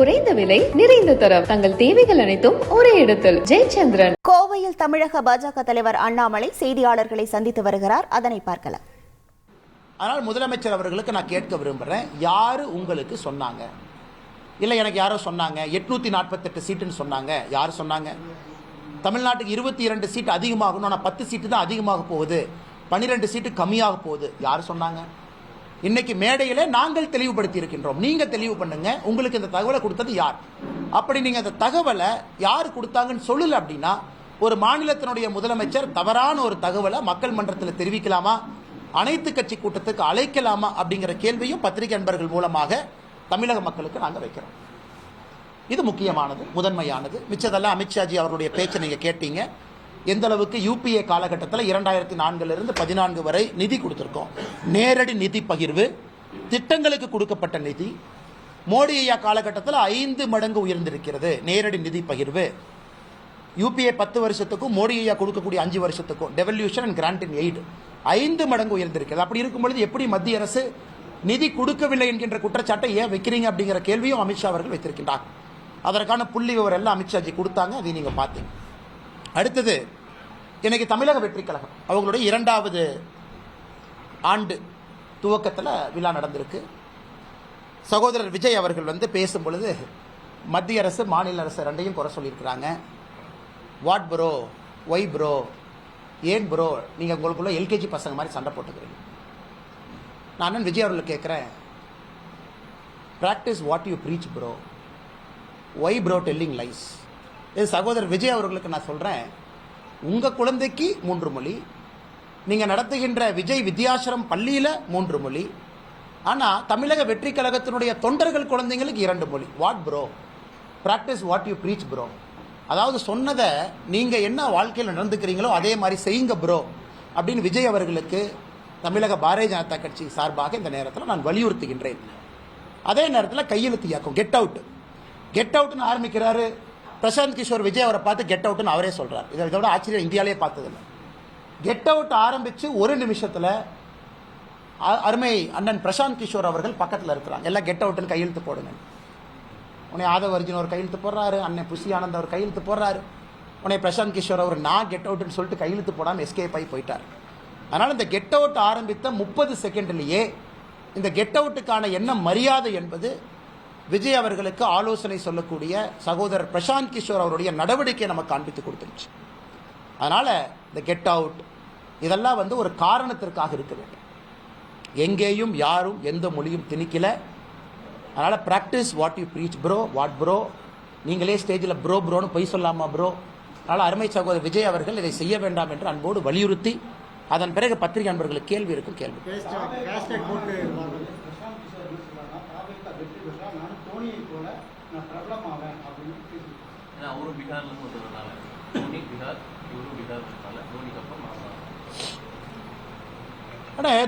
குறைந்த விலை நிறைந்த தரம் தங்கள் தேவைகள் அனைத்தும் ஒரே இடத்தில். ஜெயச்சந்திரன். கோவையில் தமிழக பாஜக தலைவர் அண்ணாமலை செய்தியாளர்களை சந்தித்து வருகிறார். அதனை பார்க்கலாம். ஆனால் முதலமைச்சர் அவர்களுக்கு நான் கேட்க விரும்புகிறேன், யாரு உங்களுக்கு சொன்னாங்க? இல்லை எனக்கு யாரோ சொன்னாங்க 848 சீட்டுன்னு சொன்னாங்க. யார் சொன்னாங்க? தமிழ்நாட்டுக்கு 22 சீட்டு அதிகமாகணும், ஆனால் 10 சீட்டு தான் அதிகமாக போகுது, 12 சீட்டு கம்மியாக போகுது. யார் சொன்னாங்க? இன்னைக்கு மேடையில நாங்கள் தெளிவுபடுத்தி இருக்கின்றோம். நீங்க தெளிவு பண்ணுங்க, உங்களுக்கு இந்த தகவலை கொடுத்தது யார்? அப்படி நீங்க அந்த தகவலை யார் கொடுத்தாங்கன்னு சொல்லல அப்படின்னா, ஒரு மாநிலத்தினுடைய முதலமைச்சர் தவறான ஒரு தகவலை மக்கள் மன்றத்தில் தெரிவிக்கலாமா, அனைத்து கட்சி கூட்டத்துக்கு அழைக்கலாமா அப்படிங்கிற கேள்வியும் பத்திரிகை நண்பர்கள் மூலமாக தமிழக மக்களுக்கு நாங்கள் வைக்கிறோம். இது முக்கியமானது, முதன்மையானது. மிச்சதெல்லாம் அமித்ஷாஜி அவருடைய பேச்சை நீங்க கேட்டீங்க. எந்த அளவுக்கு யூபிஏ காலகட்டத்தில் 2004 14 வரை நிதி கொடுத்திருக்கோம். நேரடி நிதி பகிர்வு, திட்டங்களுக்கு கொடுக்கப்பட்ட நிதி மோடி ஐயா காலகட்டத்தில் 5 மடங்கு உயர்ந்திருக்கிறது. நேரடி நிதி பகிர்வு யூபிஏ 10 வருஷத்துக்கும் மோடி ஐயா கொடுக்கக்கூடிய 5 வருஷத்துக்கும் devolution and grant in aid 5 மடங்கு உயர்ந்திருக்கிறது. அப்படி இருக்கும் பொழுது எப்படி மத்திய அரசு நிதி கொடுக்கவில்லை என்கின்ற குற்றச்சாட்டை ஏன் வைக்கிறீங்க அப்படிங்கிற கேள்வியும் அமித்ஷா அவர்கள் வைத்திருக்கின்றார். அதற்கான புள்ளி விவரம் எல்லாம் அமித்ஷாஜி கொடுத்தாங்க, அதை நீங்க பார்த்தீங்க. அடுத்தது, இன்னைக்கு தமிழக வெற்றி கழகம் அவங்களுடைய 2வது ஆண்டு துவக்கத்தில் விழா நடந்திருக்கு. சகோதரர் விஜய் அவர்கள் பேசும் பொழுது மத்திய அரசு மாநில அரசு ரெண்டையும் குறை சொல்லியிருக்கிறாங்க. வாட் ப்ரோ, ஒய் ப்ரோ, ஏன் ப்ரோ நீங்க உங்களுக்குள்ள எல்கேஜி பசங்க மாதிரி சண்டை போட்டுக்கிறீங்க. நான் விஜய் அவர்கள் கேட்கிறேன், practice what you preach bro, why bro telling lies. இது சகோதரர் விஜய் அவர்களுக்கு நான் சொல்றேன், உங்க குழந்தைக்கு 3 மொழி, நீங்க நடத்துகின்ற விஜய் வித்யாசிரம் பள்ளியில 3 மொழி, ஆனா தமிழக வெற்றி கழகத்தினுடைய தொண்டர்கள் குழந்தைங்களுக்கு 2 மொழி. What bro, practice what you preach bro. அதாவது சொன்னதை நீங்க என்ன வாழ்க்கையில் நடந்துக்கிறீங்களோ அதே மாதிரி செய்யுங்க ப்ரோ அப்படின்னு விஜய் அவர்களுக்கு தமிழக பாரதிய ஜனதா கட்சி சார்பாக இந்த நேரத்தில் நான் வலியுறுத்துகின்றேன். அதே நேரத்தில் கையெழுத்து இயக்கம் கெட் அவுட், கெட் அவுட்னு ஆரம்பிக்கிறாரு. பிரசாந்த் கிஷோர் விஜய் அவரை பார்த்து கெட் அவுட்னு அவரே சொல்றார். இதோட ஆச்சரியம் இந்தியாவிலே பார்த்ததில்லை. கெட் அவுட் ஆரம்பிச்சு ஒரு நிமிஷத்துல அருமை அண்ணன் பிரசாந்த் கிஷோர் அவர்கள் பக்கத்தில் இருக்கிறாங்க. எல்லாம் கெட் அவுட்னு கையெழுத்து போடுங்க. உன்னை ஆதவ அர்ஜுன் ஒரு கையெழுத்து போடுறாரு, அண்ணன் புசி ஆனந்த் அவர் கையெழுத்து போடுறாரு. உன்னை பிரசாந்த் கிஷோர் அவர் நான் கெட் அவுட்னு சொல்லிட்டு கையெழுத்து போடாமல் எஸ்கேப் ஆகி போயிட்டார். அதனால இந்த கெட் அவுட் ஆரம்பித்த 30 செகண்ட்லேயே இந்த கெட் அவுட்டுக்கான என்ன மரியாதை என்பது விஜய் அவர்களுக்கு ஆலோசனை சொல்லக்கூடிய சகோதரர் பிரசாந்த் கிஷோர் அவருடைய நடவடிக்கை நமக்கு காண்பித்து கொடுத்துருச்சு. அதனால இந்த கெட் அவுட் இதெல்லாம் ஒரு காரணத்திற்காக இருக்க வேண்டும். எங்கேயும் யாரும் எந்த மொழியும் திணிக்கல. அதனால practice what you preach bro, what bro. நீங்களே ஸ்டேஜில் ப்ரோ ப்ரோன்னு பொய் சொல்லாமா ப்ரோ. அதனால அருமை சகோதரர் விஜய் அவர்கள் இதை செய்ய வேண்டாம் என்று அன்போடு வலியுறுத்தி, அதன் பிறகு பத்திரிகை நண்பர்களுக்கு கேள்வி இருக்கும். கேள்வி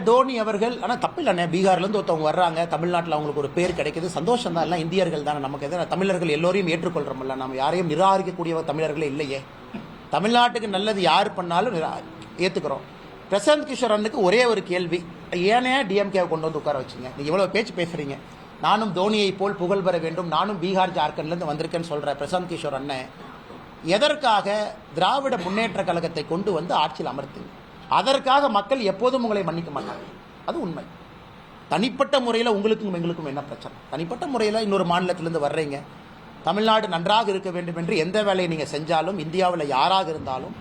தோனி அவர்கள், ஆனால் தப்பில்லை, பீகார்லேருந்து ஒருத்தவங்க வர்றாங்க, தமிழ்நாட்டில் அவங்களுக்கு ஒரு பேர் கிடைக்குது, சந்தோஷம் தான். எல்லாம் இந்தியர்கள் தானே, நமக்கு எதாவது தமிழர்கள் எல்லோரையும் ஏற்றுக்கொள்றோம்ல, நம்ம யாரையும் நிராகரிக்கக்கூடிய தமிழர்களே இல்லையே. தமிழ்நாட்டுக்கு நல்லது யார் பண்ணாலும் ஏற்றுக்கிறோம். பிரசாந்த் கிஷோர் அண்ணுக்கு ஒரே ஒரு கேள்வி, ஏனே டிஎம்கேவை கொண்டு வந்து உட்கார வச்சுங்க? நீங்கள் இவ்வளோ பேச்சு பேசுகிறீங்க, நானும் தோனியை போல் புகழ் பெற வேண்டும், நானும் பீகார் ஜார்க்கண்ட்லேருந்து வந்திருக்கேன்னு சொல்கிற பிரசாந்த் கிஷோர் அண்ணன் எதற்காக திராவிட முன்னேற்ற கழகத்தை கொண்டு வந்து ஆட்சியில் அமர்த்துங்க? அதற்காக மக்கள் எப்போதும் உங்களை மன்னிக்க மாட்டாங்க, அது உண்மை. தனிப்பட்ட முறையில் உங்களுக்கும் எங்களுக்கும் என்ன பிரச்சனை? தனிப்பட்ட முறையில் இன்னொரு மாநிலத்திலிருந்து வர்றீங்க, தமிழ்நாடு நன்றாக இருக்க வேண்டும் என்று எந்த வேலையை நீங்கள் செஞ்சாலும் இந்தியாவில் யாராக இருந்தாலும்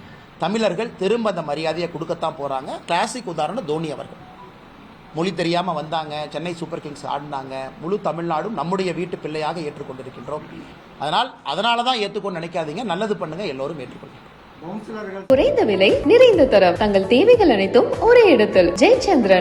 தமிழர்கள் திரும்ப அந்த மரியாதையை கொடுக்கத்தான் போகிறாங்க. கிளாசிக் உதாரணம் தோனி அவர்கள். மொழி தெரியாமல் வந்தாங்க, சென்னை சூப்பர் கிங்ஸ் ஆடினாங்க, முழு தமிழ்நாடும் நம்முடைய வீட்டு பிள்ளையாக ஏற்றுக்கொண்டிருக்கின்றோம். அதனால தான் ஏற்றுக்கொண்டு நினைக்காதீங்க, நல்லது பண்ணுங்க, எல்லோரும் ஏற்றுக்கொள்ளுங்க. குறைந்த விலை நிறைந்த தரம் தங்கள் தேவைகள் அனைத்தும் ஒரே இடத்தில். ஜெயச்சந்திரன்.